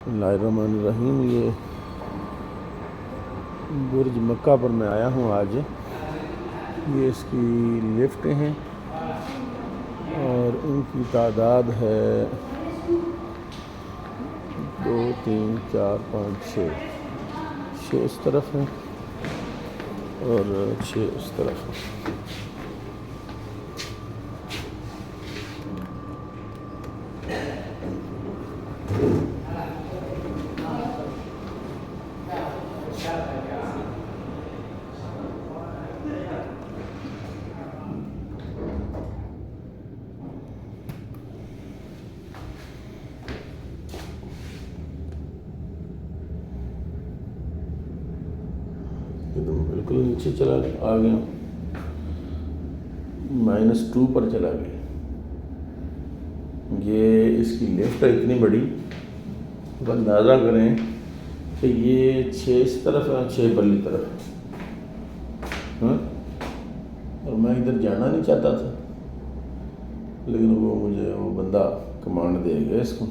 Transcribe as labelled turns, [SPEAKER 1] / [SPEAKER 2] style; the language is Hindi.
[SPEAKER 1] बिस्मिल्लाहिर्रहमानिर्रहीम। ये बुर्ज मक्का पर मैं आया हूँ आज। ये इसकी लिफ्ट हैं और इनकी तादाद है 2 3 4 5 6 इस तरफ हैं और 6 इस तरफ हैं। एकदम बिल्कुल नीचे चला आ गया, -2 पर चला गया। ये इसकी लिफ्ट है इतनी बड़ी, तो अंदाज़ा करें कि ये 6 इस तरफ है, 6 बल्ली तरफ। हाँ, और मैं इधर जाना नहीं चाहता था, लेकिन मुझे वो बंदा कमांड दे गया इसको।